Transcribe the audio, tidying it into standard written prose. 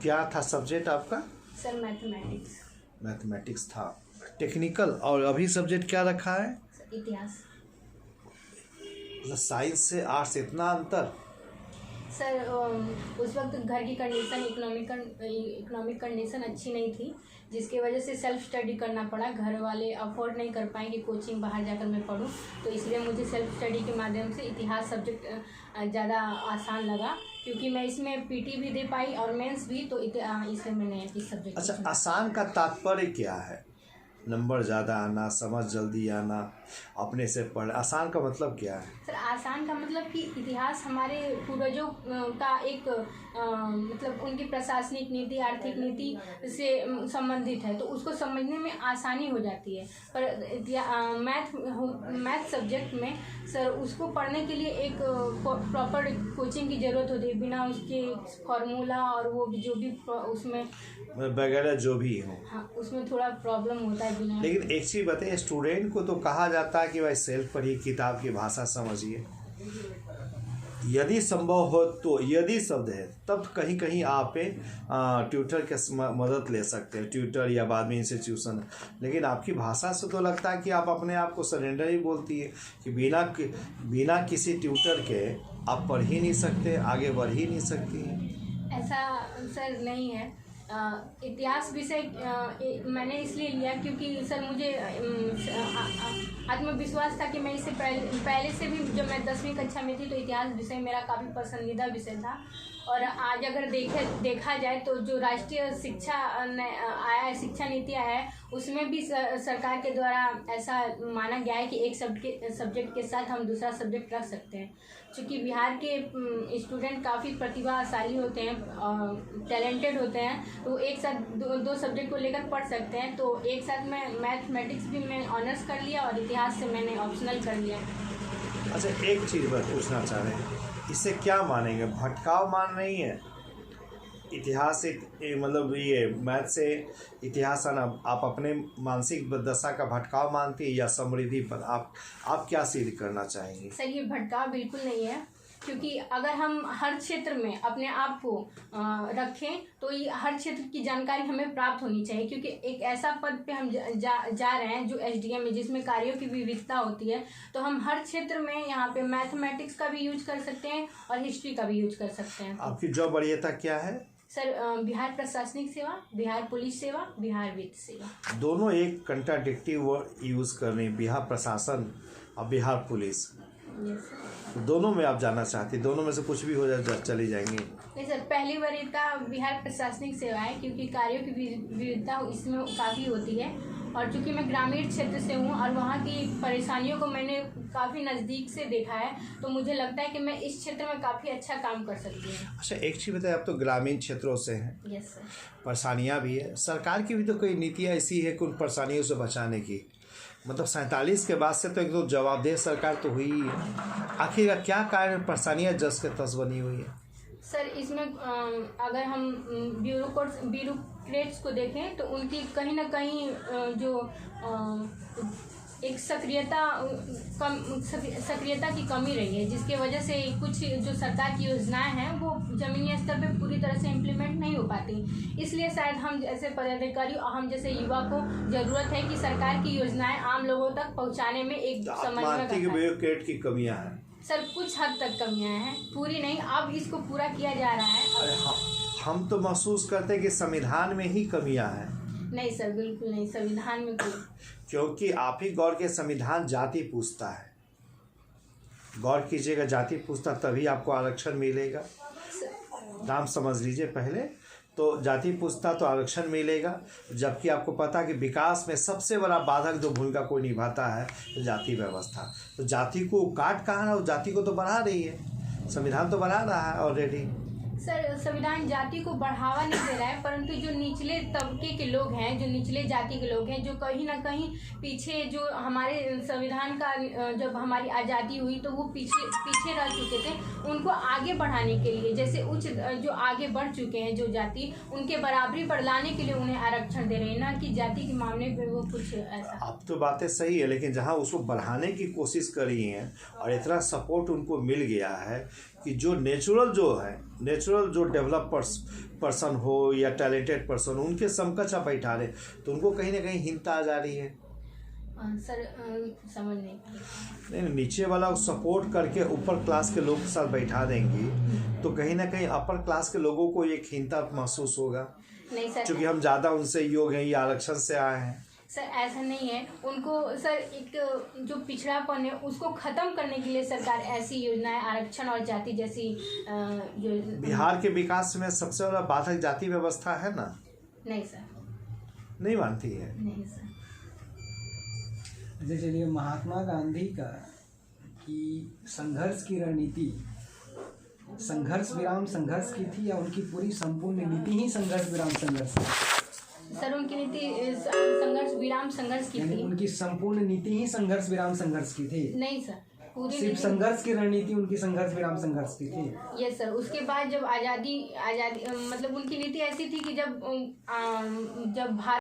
क्या था सब्जेक्ट आपका? Sir mathematics. मैथमेटिक्स था। टेक्निकल और अभी सब्जेक्ट क्या रखा है? इतिहास। मतलब साइंस से आर्ट्स इतना अंतर? सर उस वक्त घर की कंडीशन इकोनॉमिक कंडीशन अच्छी नहीं थी, जिसकी वजह से सेल्फ स्टडी करना पड़ा। घर वाले अफोर्ड नहीं कर पाए कि कोचिंग बाहर जाकर मैं पढूं, तो इसलिए मुझे सेल्फ स्टडी के माध्यम से इतिहास सब्जेक्ट ज़्यादा आसान लगा, क्योंकि मैं इसमें पीटी भी दे पाई और मेंस भी, तो इसलिए मैंने इस सब्जेक्ट। अच्छा, आसान का तात्पर्य क्या है? नंबर ज़्यादा आना, समझ जल्दी आना, अपने से पढ़। आसान का मतलब क्या है? सर आसान का मतलब कि इतिहास हमारे पूर्वजों का एक मतलब उनकी प्रशासनिक नीति, आर्थिक नीति से संबंधित है, तो उसको समझने में आसानी हो जाती है। पर मैथ सब्जेक्ट में सर उसको पढ़ने के लिए एक प्रॉपर कोचिंग की ज़रूरत होती है। बिना उसके फार्मूला और वो जो भी उसमें वगैरह जो भी हो, हाँ, उसमें थोड़ा प्रॉब्लम होता है बिना। लेकिन एक चीज़ बताइए, स्टूडेंट को तो कहा जाता है कि भाई सेल्फ पढ़िए, किताब की भाषा समझिए, यदि संभव हो तो, यदि शब्द है तब कहीं कहीं आप ट्यूटर के मदद ले सकते हैं, ट्यूटर या बाद में इंस्टीट्यूशन। लेकिन आपकी भाषा से तो लगता है कि आप अपने आप को सरेंडर ही बोलती है कि बिना किसी ट्यूटर के आप पढ़ ही नहीं सकते, आगे बढ़ ही नहीं सकती हैं। ऐसा सर नहीं है। इतिहास विषय मैंने इसलिए लिया क्योंकि सर मुझे आत्मविश्वास था कि मैं इससे पहले से भी, जब मैं 10वीं कक्षा में थी तो इतिहास विषय मेरा काफ़ी पसंदीदा विषय था। और आज अगर देखा जाए तो जो राष्ट्रीय शिक्षा आया है, शिक्षा नीति आया है, उसमें भी सरकार के द्वारा ऐसा माना गया है कि एक सब्जेक्ट के साथ हम दूसरा सब्जेक्ट रख सकते हैं। चूँकि बिहार के स्टूडेंट काफ़ी प्रतिभाशाली होते हैं, टैलेंटेड होते हैं, तो एक साथ दो सब्जेक्ट को लेकर पढ़ सकते हैं। तो एक साथ मैं मैथमेटिक्स भी मैं ऑनर्स कर लिया और इतिहास से मैंने ऑप्शनल कर लिया। अच्छा, एक चीज़ मैं पूछना चाह रहे हैं, इससे क्या मानेंगे? भटकाव मान रही है इतिहास से, मतलब ये मैथ से इतिहास आना आप अपने मानसिक दशा का भटकाव मानती है या समृद्धि पर? आप क्या सिद्ध करना चाहेंगी? सर ये भटकाव बिल्कुल नहीं है, क्योंकि अगर हम हर क्षेत्र में अपने आप को रखें तो ये हर क्षेत्र की जानकारी हमें प्राप्त होनी चाहिए। क्योंकि एक ऐसा पद पे हम जा रहे हैं जो एसडीएम है, जिसमें कार्यों की विविधता होती है, तो हम हर क्षेत्र में यहाँ पे मैथमेटिक्स का भी यूज कर सकते हैं और हिस्ट्री का भी यूज कर सकते हैं। आपकी जॉब वरीयता क्या है? सर बिहार प्रशासनिक सेवा, बिहार पुलिस सेवा, बिहार वित्त सेवा। दोनों एक कंट्राडिक्टिव वर्ड यूज़ कर रहे हैं, बिहार प्रशासन और बिहार पुलिस। तो दोनों में आप जाना चाहती, दोनों में से कुछ भी हो जाए चली जाएंगी? नहीं सर, पहली वरीयता बिहार प्रशासनिक सेवा है, क्योंकि कार्यों की विविधता इसमें काफ़ी होती है। और चूँकि मैं ग्रामीण क्षेत्र से हूँ और वहाँ की परेशानियों को मैंने काफ़ी नज़दीक से देखा है, तो मुझे लगता है कि मैं इस क्षेत्र में काफ़ी अच्छा काम कर सकती हूँ। अच्छा, एक चीज़ बताइए, आप तो ग्रामीण क्षेत्रों से हैं। Yes sir. परेशानियाँ भी है, सरकार की भी तो कोई नीतियाँ ऐसी है कि उन परेशानियों से बचाने की, मतलब 47 के बाद से तो एक दो जवाबदेह सरकार तो हुई ही है। आखिर क्या कारण परेशानियाँ जस के तस बनी हुई है? सर इसमें अगर हम ब्यूरोक्रेट्स को देखें तो उनकी कहीं ना कहीं जो एक सक्रियता की कमी रही है, जिसके वजह से कुछ जो सरकार की योजनाएं हैं वो जमीनी स्तर पे पूरी तरह से इम्प्लीमेंट नहीं हो पाती। इसलिए शायद हम जैसे पदाधिकारी और हम जैसे युवा को ज़रूरत है कि सरकार की योजनाएं आम लोगों तक पहुंचाने में एक समन्वय। ब्यूरोक्रेट की कमियां हैं सर, कुछ हद तक कमियां हैं, पूरी नहीं। अब इसको पूरा किया जा रहा है। अरे हम तो महसूस करते हैं कि संविधान में ही कमियां हैं। नहीं सर, बिल्कुल नहीं, संविधान में कोई। क्योंकि आप ही गौर के, संविधान जाति पूछता है, गौर कीजिएगा, जाति पूछता तभी आपको आरक्षण मिलेगा। नाम समझ लीजिए पहले तो, जाति पूछता तो आरक्षण मिलेगा। जबकि आपको पता कि विकास में सबसे बड़ा बाधक जो भूमिका कोई निभाता है तो जाति व्यवस्था। तो जाति को काट कहाँ रहा है, जाति को तो बढ़ा रही है, संविधान तो बढ़ा रहा है ऑलरेडी। सर संविधान जाति को बढ़ावा नहीं दे रहा है, परंतु जो निचले तबके के लोग हैं, जो निचले जाति के लोग हैं, जो कहीं ना कहीं पीछे, जो हमारे संविधान का जब हमारी आज़ादी हुई तो वो पीछे रह चुके थे, उनको आगे बढ़ाने के लिए, जैसे उच्च जो आगे बढ़ चुके हैं जो जाति, उनके बराबरी पर लाने के लिए उन्हें आरक्षण दे रहे हैं, ना कि जाति के मामले में वो कुछ ऐसा। अब तो बातें सही है, लेकिन जहाँ उसको बढ़ाने की कोशिश करी है और इतना सपोर्ट उनको मिल गया है कि जो नेचुरल जो है नेचुरल जो डेवलप पर्सन हो या टैलेंटेड पर्सन हो, उनके समकक्ष आप बैठा रहे, तो उनको कहीं ना कहीं हिंसा आ जा रही है। सर समझ नहीं नहीं, नीचे वाला को सपोर्ट करके ऊपर क्लास के लोग के साथ बैठा देंगी तो कहीं ना कहीं अपर क्लास के लोगों को एक हीनता महसूस होगा। नहीं सर, क्योंकि हम ज़्यादा उनसे योग हैं, ये आरक्षण से आए हैं। सर ऐसा नहीं है। उनको सर एक जो पिछड़ापन है उसको ख़त्म करने के लिए सरकार ऐसी योजनाएं, आरक्षण और जाति जैसी जो बिहार के विकास में सबसे बड़ा बाधक जाति व्यवस्था है ना। नहीं सर, नहीं मानती है। नहीं सर। अच्छा चलिए, महात्मा गांधी का कि संघर्ष की रणनीति संघर्ष विराम संघर्ष की थी या उनकी पूरी संपूर्ण नीति ही संघर्ष विराम संघर्ष थी? सर उनकी नीति संघर्ष विराम संघर्ष की यानी थी। उनकी संपूर्ण नीति ही संघर्ष विराम संघर्ष की थी? नहीं सर, पूरी सिर्फ नीति। संघर्ष की रणनीति उनकी संघर्ष विराम संघर्ष की थी? Yes sir. उसके बाद जब आज़ादी मतलब उनकी नीति ऐसी थी कि जब भारत